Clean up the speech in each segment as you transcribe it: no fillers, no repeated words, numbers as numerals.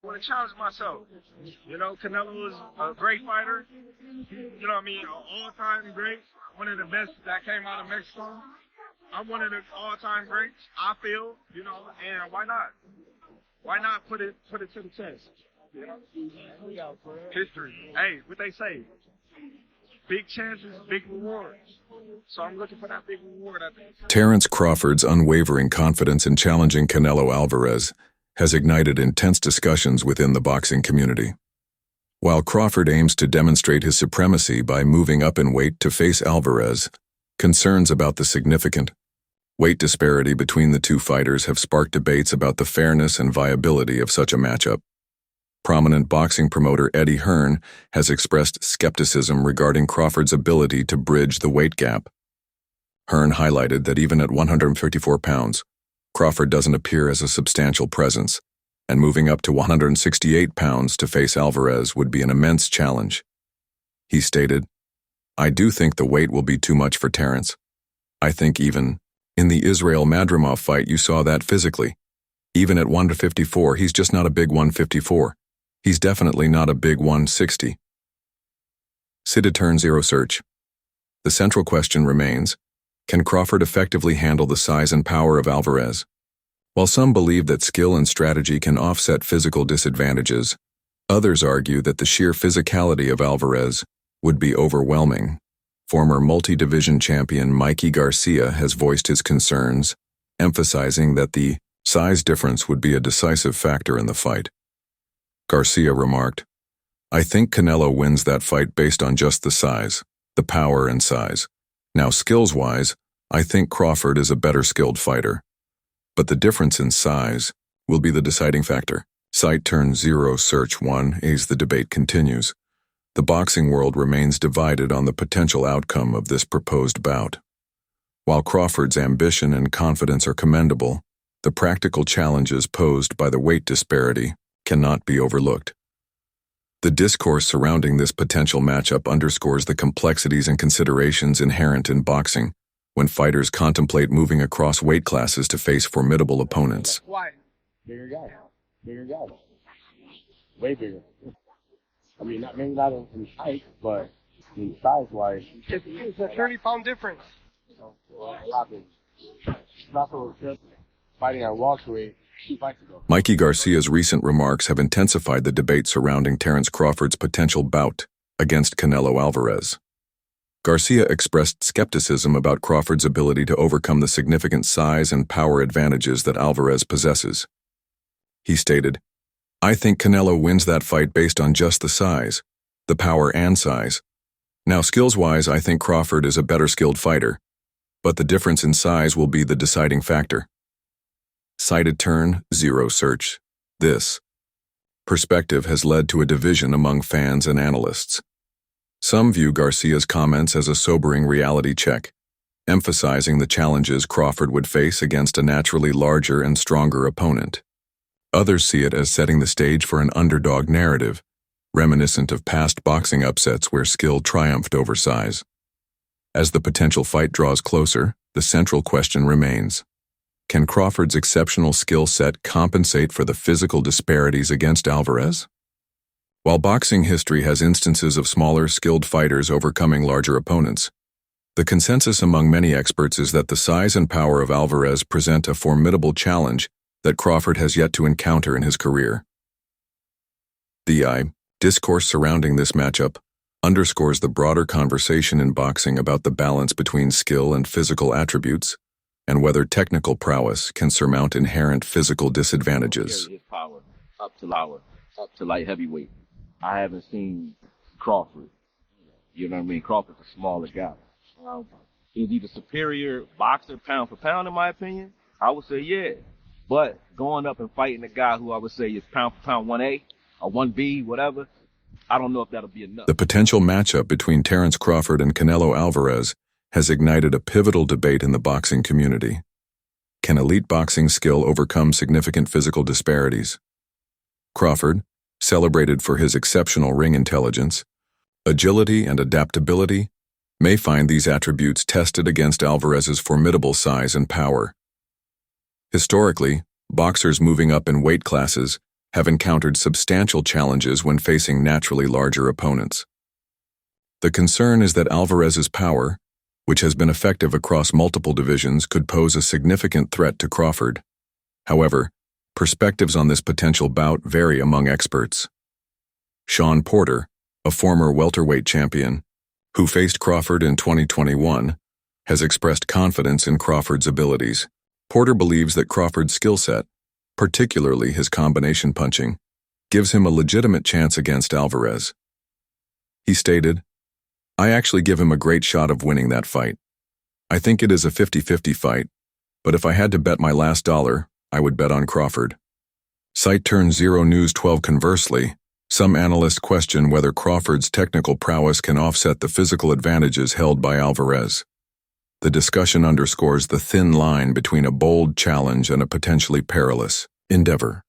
I want to challenge myself. Canelo is a great fighter. You know what I mean? An all-time great. One of the best that came out of Mexico. I'm one of the all-time greats, I feel, and why not? Why not put it to the test? History. Hey, what they say? Big chances, big rewards. So I'm looking for that big reward, I think. Terence Crawford's unwavering confidence in challenging Canelo Alvarez has ignited intense discussions within the boxing community. While Crawford aims to demonstrate his supremacy by moving up in weight to face Alvarez, concerns about the significant weight disparity between the two fighters have sparked debates about the fairness and viability of such a matchup. Prominent boxing promoter Eddie Hearn has expressed skepticism regarding Crawford's ability to bridge the weight gap. Hearn highlighted that even at 154 pounds, Crawford doesn't appear as a substantial presence, and moving up to 168 pounds to face Alvarez would be an immense challenge. He stated, "I do think the weight will be too much for Terence. I think even in the Israel-Madrimov fight you saw that physically. Even at 154, he's just not a big 154. He's definitely not a big 160. Turn Zero Search. The central question remains, can Crawford effectively handle the size and power of Alvarez? While some believe that skill and strategy can offset physical disadvantages, others argue that the sheer physicality of Alvarez would be overwhelming. Former multi-division champion Mikey Garcia has voiced his concerns, emphasizing that the size difference would be a decisive factor in the fight. Garcia remarked, "I think Canelo wins that fight based on just the size, the power and size. Now skills-wise, I think Crawford is a better skilled fighter. But the difference in size will be the deciding factor." Turn Zero Search 1 as the debate continues. The boxing world remains divided on the potential outcome of this proposed bout. While Crawford's ambition and confidence are commendable, the practical challenges posed by the weight disparity cannot be overlooked. The discourse surrounding this potential matchup underscores the complexities and considerations inherent in boxing when fighters contemplate moving across weight classes to face formidable opponents. Why? Bigger guy. Bigger guy. Way bigger. I mean, maybe not in height, but in size-wise. It's a 30-pound difference. Crawford was just fighting at welterweight 2 fights ago. Mikey Garcia's recent remarks have intensified the debate surrounding Terence Crawford's potential bout against Canelo Alvarez. Garcia expressed skepticism about Crawford's ability to overcome the significant size and power advantages that Alvarez possesses. He stated, "I think Canelo wins that fight based on just the size, the power and size. Now skills-wise, I think Crawford is a better skilled fighter, but the difference in size will be the deciding factor." Turn Zero Search. This perspective has led to a division among fans and analysts. Some view Garcia's comments as a sobering reality check, emphasizing the challenges Crawford would face against a naturally larger and stronger opponent. Others see it as setting the stage for an underdog narrative, reminiscent of past boxing upsets where skill triumphed over size. As the potential fight draws closer, the central question remains: can Crawford's exceptional skill set compensate for the physical disparities against Alvarez? While boxing history has instances of smaller, skilled fighters overcoming larger opponents, the consensus among many experts is that the size and power of Alvarez present a formidable challenge that Crawford has yet to encounter in his career. The discourse surrounding this matchup underscores the broader conversation in boxing about the balance between skill and physical attributes, and whether technical prowess can surmount inherent physical disadvantages. His power up to light heavyweight. I haven't seen Crawford. You know what I mean? Crawford's a smaller guy. He's either superior boxer pound for pound, in my opinion. I would say yeah. But going up and fighting a guy who I would say is pound for pound 1A or 1B, whatever, I don't know if that'll be enough. The potential matchup between Terence Crawford and Canelo Alvarez has ignited a pivotal debate in the boxing community. Can elite boxing skill overcome significant physical disparities? Crawford, celebrated for his exceptional ring intelligence, agility, and adaptability, may find these attributes tested against Alvarez's formidable size and power. Historically, boxers moving up in weight classes have encountered substantial challenges when facing naturally larger opponents. The concern is that Alvarez's power, which has been effective across multiple divisions, could pose a significant threat to Crawford. However, perspectives on this potential bout vary among experts. Sean Porter, a former welterweight champion, who faced Crawford in 2021, has expressed confidence in Crawford's abilities. Porter believes that Crawford's skill set, particularly his combination punching, gives him a legitimate chance against Alvarez. He stated, "I actually give him a great shot of winning that fight. I think it is a 50-50 fight, but if I had to bet my last dollar, I would bet on Crawford." Site Turn Zero News 12. Conversely, some analysts question whether Crawford's technical prowess can offset the physical advantages held by Alvarez. The discussion underscores the thin line between a bold challenge and a potentially perilous endeavor.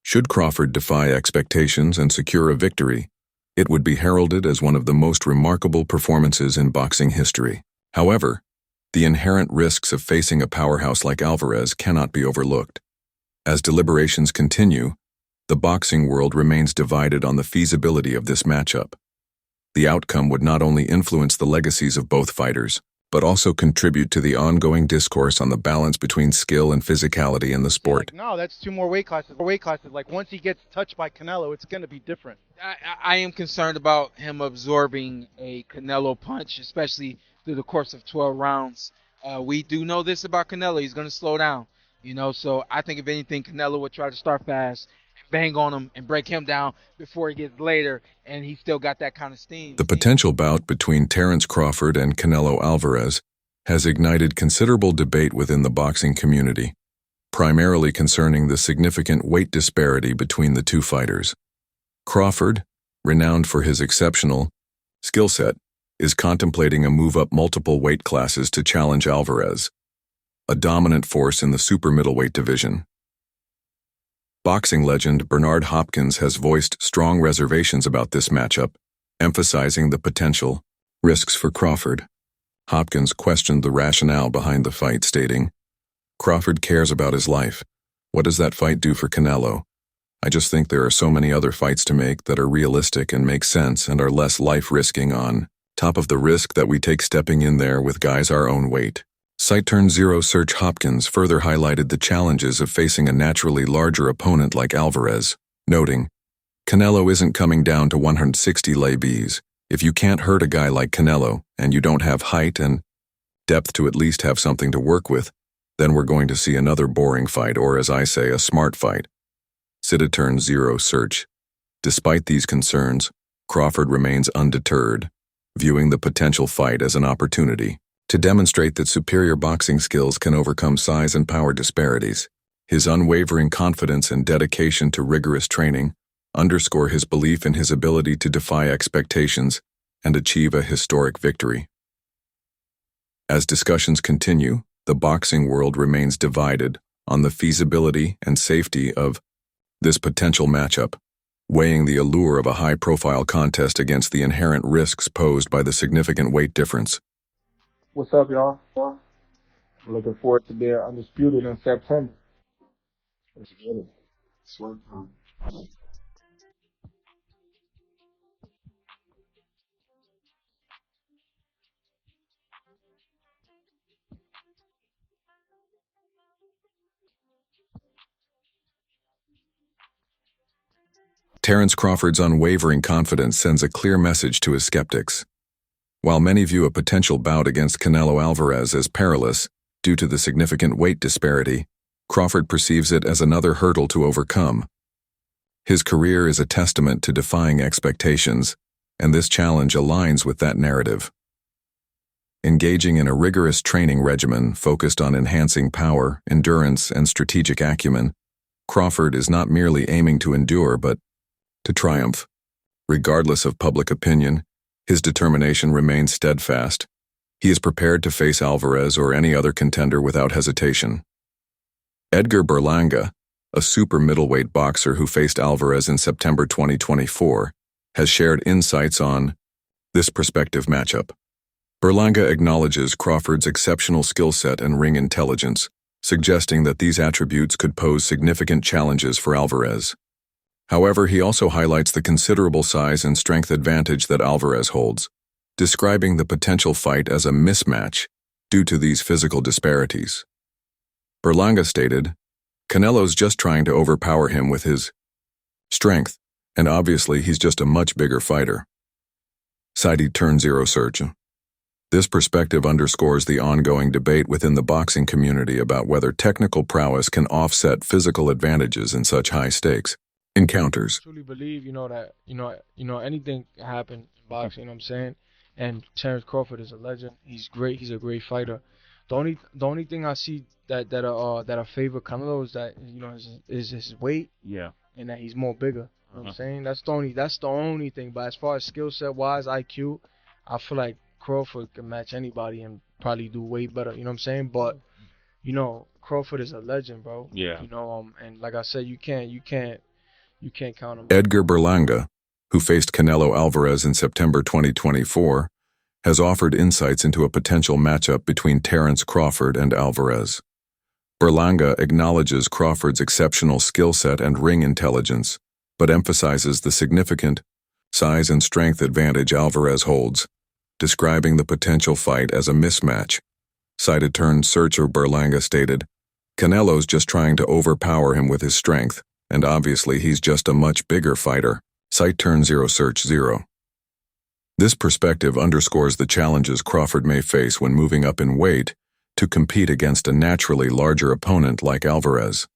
Should Crawford defy expectations and secure a victory, it would be heralded as one of the most remarkable performances in boxing history. However, the inherent risks of facing a powerhouse like Alvarez cannot be overlooked. As deliberations continue, the boxing world remains divided on the feasibility of this matchup. The outcome would not only influence the legacies of both fighters, but also contribute to the ongoing discourse on the balance between skill and physicality in the sport. No, that's 2 more weight classes. Like, once he gets touched by Canelo, it's going to be different. I am concerned about him absorbing a Canelo punch, especially through the course of 12 rounds. We do know this about Canelo. He's going to slow down, so I think if anything, Canelo would try to start fast, bang on him, and break him down before he gets later, and he's still got that kind of steam. The potential bout between Terence Crawford and Canelo Alvarez has ignited considerable debate within the boxing community, primarily concerning the significant weight disparity between the two fighters. Crawford, renowned for his exceptional skill set, is contemplating a move up multiple weight classes to challenge Alvarez, a dominant force in the super middleweight division. Boxing legend Bernard Hopkins has voiced strong reservations about this matchup, emphasizing the potential risks for Crawford. Hopkins questioned the rationale behind the fight, stating, "Crawford cares about his life. What does that fight do for Canelo? I just think there are so many other fights to make that are realistic and make sense and are less life-risking on top of the risk that we take stepping in there with guys our own weight." Site Turn Zero Search Hopkins further highlighted the challenges of facing a naturally larger opponent like Alvarez, noting, "Canelo isn't coming down to 160 lay-bs. If you can't hurt a guy like Canelo, and you don't have height and depth to at least have something to work with, then we're going to see another boring fight, or as I say, a smart fight." Site Turn Zero Search. Despite these concerns, Crawford remains undeterred, viewing the potential fight as an opportunity to demonstrate that superior boxing skills can overcome size and power disparities. His unwavering confidence and dedication to rigorous training underscore his belief in his ability to defy expectations and achieve a historic victory. As discussions continue, the boxing world remains divided on the feasibility and safety of this potential matchup, weighing the allure of a high-profile contest against the inherent risks posed by the significant weight difference. What's up, y'all? I'm looking forward to being undisputed in September. Let's get it. Swear time. Terence Crawford's unwavering confidence sends a clear message to his skeptics. While many view a potential bout against Canelo Alvarez as perilous due to the significant weight disparity, Crawford perceives it as another hurdle to overcome. His career is a testament to defying expectations, and this challenge aligns with that narrative. Engaging in a rigorous training regimen focused on enhancing power, endurance, and strategic acumen, Crawford is not merely aiming to endure but to triumph. Regardless of public opinion, his determination remains steadfast. He is prepared to face Alvarez or any other contender without hesitation. Edgar Berlanga, a super middleweight boxer who faced Alvarez in September 2024, has shared insights on this prospective matchup. Berlanga acknowledges Crawford's exceptional skill set and ring intelligence, suggesting that these attributes could pose significant challenges for Alvarez. However, he also highlights the considerable size and strength advantage that Alvarez holds, describing the potential fight as a mismatch due to these physical disparities. Berlanga stated, "Canelo's just trying to overpower him with his strength, and obviously he's just a much bigger fighter." Cited Turn Zero Search. This perspective underscores the ongoing debate within the boxing community about whether technical prowess can offset physical advantages in such high-stakes encounters. I truly believe, that anything can happen in boxing. You know what I'm saying? And Terence Crawford is a legend. He's great. He's a great fighter. The only thing I see that I favor Canelo is that is his weight. Yeah. And that he's more bigger. You know what I'm saying? That's the only thing. But as far as skill set wise, IQ, I feel like Crawford can match anybody and probably do way better. You know what I'm saying? But Crawford is a legend, bro. Yeah. And like I said, you can't count him. Edgar Berlanga, who faced Canelo Alvarez in September 2024, has offered insights into a potential matchup between Terence Crawford and Alvarez. Berlanga acknowledges Crawford's exceptional skill set and ring intelligence, but emphasizes the significant size and strength advantage Alvarez holds, describing the potential fight as a mismatch. Cited Turn Searcher Berlanga stated, "Canelo's just trying to overpower him with his strength, and obviously he's just a much bigger fighter." Cite Turn Zero Search 0. This perspective underscores the challenges Crawford may face when moving up in weight to compete against a naturally larger opponent like Alvarez.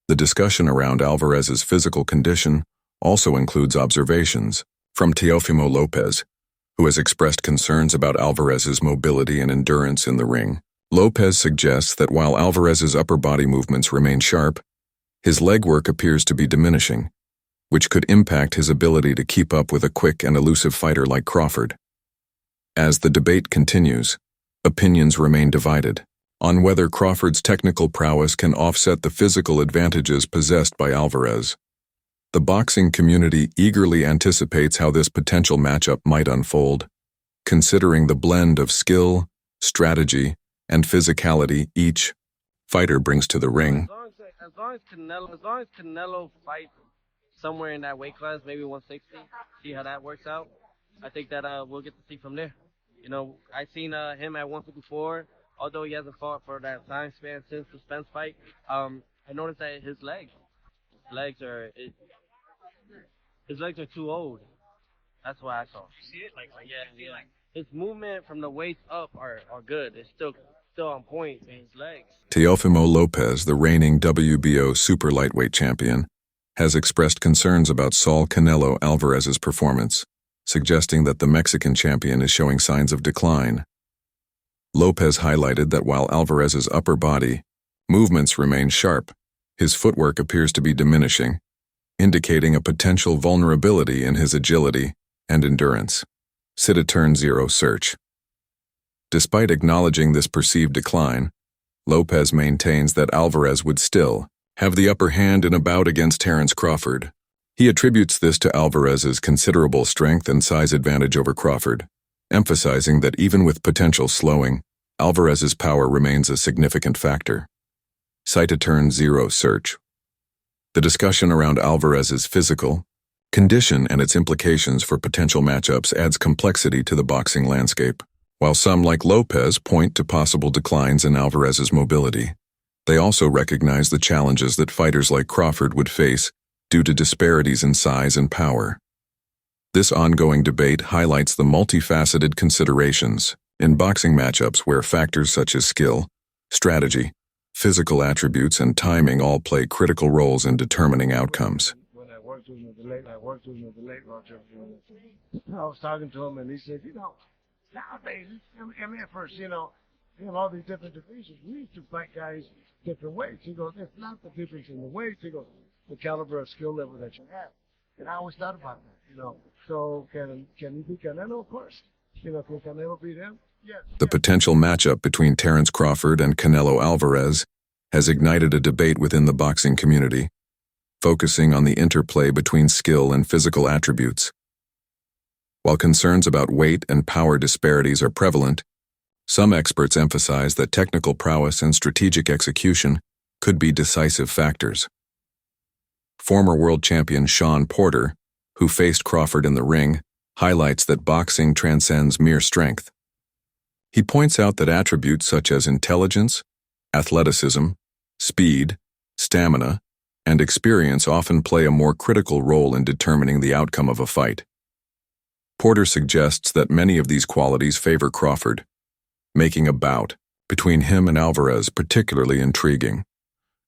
The discussion around Alvarez's physical condition also includes observations from Teofimo Lopez, who has expressed concerns about Alvarez's mobility and endurance in the ring. Lopez suggests that while Alvarez's upper body movements remain sharp, his leg work appears to be diminishing, which could impact his ability to keep up with a quick and elusive fighter like Crawford. As the debate continues, opinions remain divided on whether Crawford's technical prowess can offset the physical advantages possessed by Alvarez. The boxing community eagerly anticipates how this potential matchup might unfold, considering the blend of skill, strategy, and physicality each fighter brings to the ring. As long as Canelo fights somewhere in that weight class, maybe 160, see how that works out. I think that we'll get to see from there. I seen him at 154, although he hasn't fought for that time span since the Spence fight. I noticed that his legs are too old. That's why I saw. You see it? Yeah. His movement from the waist up are good. It's still on point in his legs. Teofimo Lopez, the reigning WBO super lightweight champion, has expressed concerns about Saul Canelo Alvarez's performance, suggesting that the Mexican champion is showing signs of decline. Lopez highlighted that while Alvarez's upper body movements remain sharp, his footwork appears to be diminishing, indicating a potential vulnerability in his agility and endurance. Cited Turn Zero Search. Despite acknowledging this perceived decline, Lopez maintains that Alvarez would still have the upper hand in a bout against Terence Crawford. He attributes this to Alvarez's considerable strength and size advantage over Crawford, emphasizing that even with potential slowing, Alvarez's power remains a significant factor. Cited Turn Zero Search. The discussion around Alvarez's physical condition and its implications for potential matchups adds complexity to the boxing landscape. While some, like Lopez, point to possible declines in Alvarez's mobility, they also recognize the challenges that fighters like Crawford would face due to disparities in size and power. This ongoing debate highlights the multifaceted considerations in boxing matchups where factors such as skill, strategy, physical attributes, and timing all play critical roles in determining outcomes. When I worked with him at the late Roger, I was talking to him and he said, nowadays, at first, in all these different divisions, we used to fight guys different weights. He goes, it's not the difference in the weights. He goes, the caliber of skill level that you have. And I always thought about that, So can he beat Canelo? Of course. Can Canelo beat him? Yes. The potential matchup between Terence Crawford and Canelo Alvarez has ignited a debate within the boxing community, focusing on the interplay between skill and physical attributes. While concerns about weight and power disparities are prevalent, some experts emphasize that technical prowess and strategic execution could be decisive factors. Former world champion Shawn Porter, who faced Crawford in the ring, highlights that boxing transcends mere strength. He points out that attributes such as intelligence, athleticism, speed, stamina, and experience often play a more critical role in determining the outcome of a fight. Porter suggests that many of these qualities favor Crawford, making a bout between him and Alvarez particularly intriguing.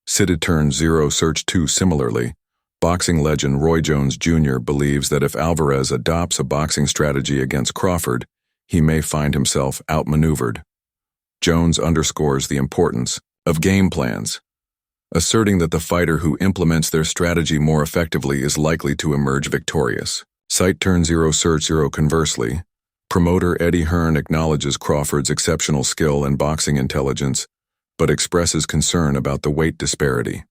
City Turn 0 Search 2 Similarly, boxing legend Roy Jones Jr. believes that if Alvarez adopts a boxing strategy against Crawford, he may find himself outmaneuvered. Jones underscores the importance of game plans, asserting that the fighter who implements their strategy more effectively is likely to emerge victorious. Site Turn 0 Search 0 Conversely, promoter Eddie Hearn acknowledges Crawford's exceptional skill and boxing intelligence, but expresses concern about the weight disparity.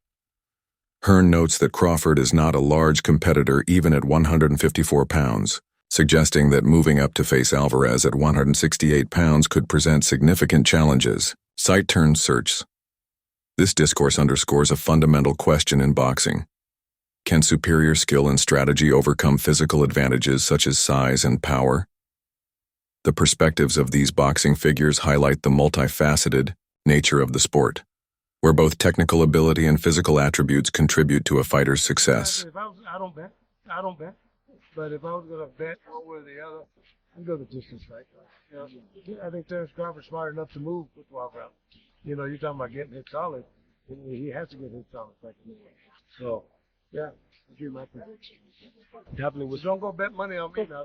Hearn notes that Crawford is not a large competitor even at 154 pounds, suggesting that moving up to face Alvarez at 168 pounds could present significant challenges. Site Turn Search. This discourse underscores a fundamental question in boxing. Can superior skill and strategy overcome physical advantages such as size and power? The perspectives of these boxing figures highlight the multifaceted nature of the sport, where both technical ability and physical attributes contribute to a fighter's success. I don't bet. But if I was going to bet one way or the other, I'd go the distance fight. I think Terence Crawford's smart enough to move with 12 rounds. You're talking about getting hit solid. He has to get hit solid. So, yeah, I'll give my prediction. Definitely. Don't go bet money on me now.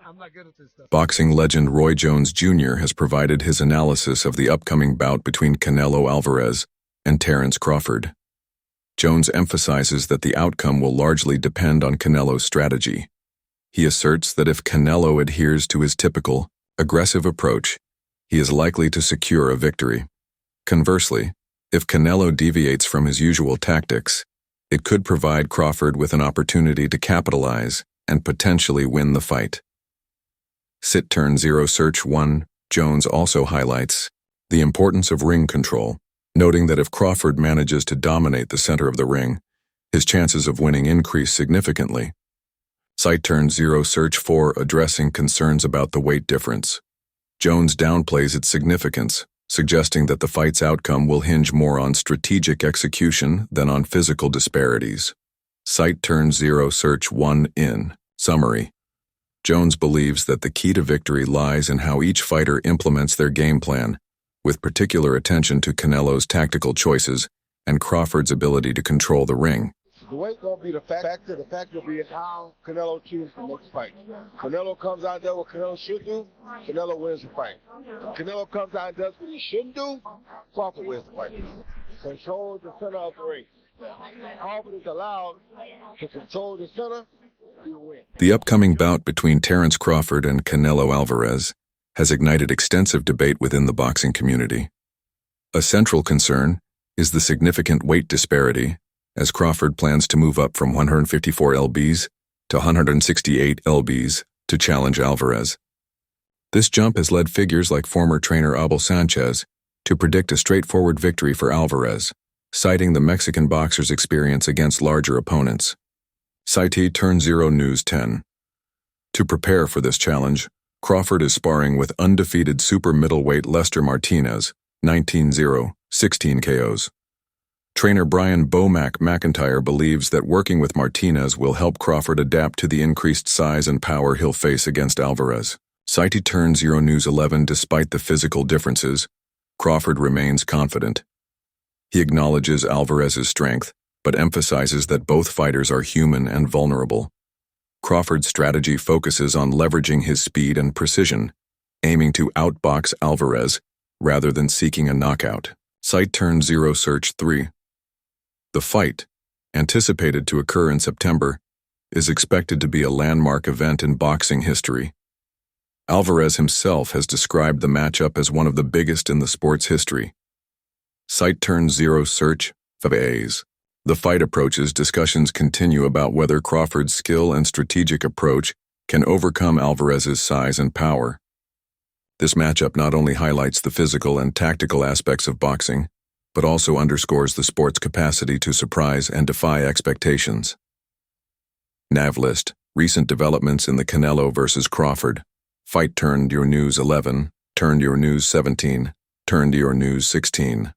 I'm not good at this stuff. Boxing legend Roy Jones Jr. has provided his analysis of the upcoming bout between Canelo Alvarez and Terence Crawford. Jones emphasizes that the outcome will largely depend on Canelo's strategy. He asserts that if Canelo adheres to his typical, aggressive approach, he is likely to secure a victory. Conversely, if Canelo deviates from his usual tactics, it could provide Crawford with an opportunity to capitalize and potentially win the fight. Sit Turn 0 Search 1, Jones also highlights the importance of ring control, noting that if Crawford manages to dominate the center of the ring, his chances of winning increase significantly. Site Turn 0 Search 4 addressing concerns about the weight difference. Jones downplays its significance, suggesting that the fight's outcome will hinge more on strategic execution than on physical disparities. Site Turn 0 Search 1 In summary, Jones believes that the key to victory lies in how each fighter implements their game plan, with particular attention to Canelo's tactical choices and Crawford's ability to control the ring. The weight won't be the factor. The factor will be how Canelo chooses the next fight. Canelo comes out there what Canelo should do, Canelo wins the fight. Canelo comes out and does what he shouldn't do, Crawford wins the fight. Control the center of the ring. Crawford is allowed to control the center, he'll win. The upcoming bout between Terence Crawford and Canelo Alvarez has ignited extensive debate within the boxing community. A central concern is the significant weight disparity, as Crawford plans to move up from 154 lbs to 168 lbs to challenge Alvarez. This jump has led figures like former trainer Abel Sanchez to predict a straightforward victory for Alvarez, citing the Mexican boxer's experience against larger opponents. Site Turn 0 News 10. To prepare for this challenge, Crawford is sparring with undefeated super middleweight Lester Martinez, 19-0, 16 KOs. Trainer Brian Bomac McIntyre believes that working with Martinez will help Crawford adapt to the increased size and power he'll face against Alvarez. Site Turn 0 News 11. Despite the physical differences, Crawford remains confident. He acknowledges Alvarez's strength, but emphasizes that both fighters are human and vulnerable. Crawford's strategy focuses on leveraging his speed and precision, aiming to outbox Alvarez rather than seeking a knockout. Site Turn 0 Search 3. The fight, anticipated to occur in September, is expected to be a landmark event in boxing history. Alvarez himself has described the matchup as one of the biggest in the sport's history. Site Turn 0 Search 5. The fight approaches, discussions continue about whether Crawford's skill and strategic approach can overcome Alvarez's size and power. This matchup not only highlights the physical and tactical aspects of boxing, but also underscores the sport's capacity to surprise and defy expectations. Nav list: recent developments in the Canelo versus Crawford fight. Turned your news 11, turned your news 17, turned your news 16.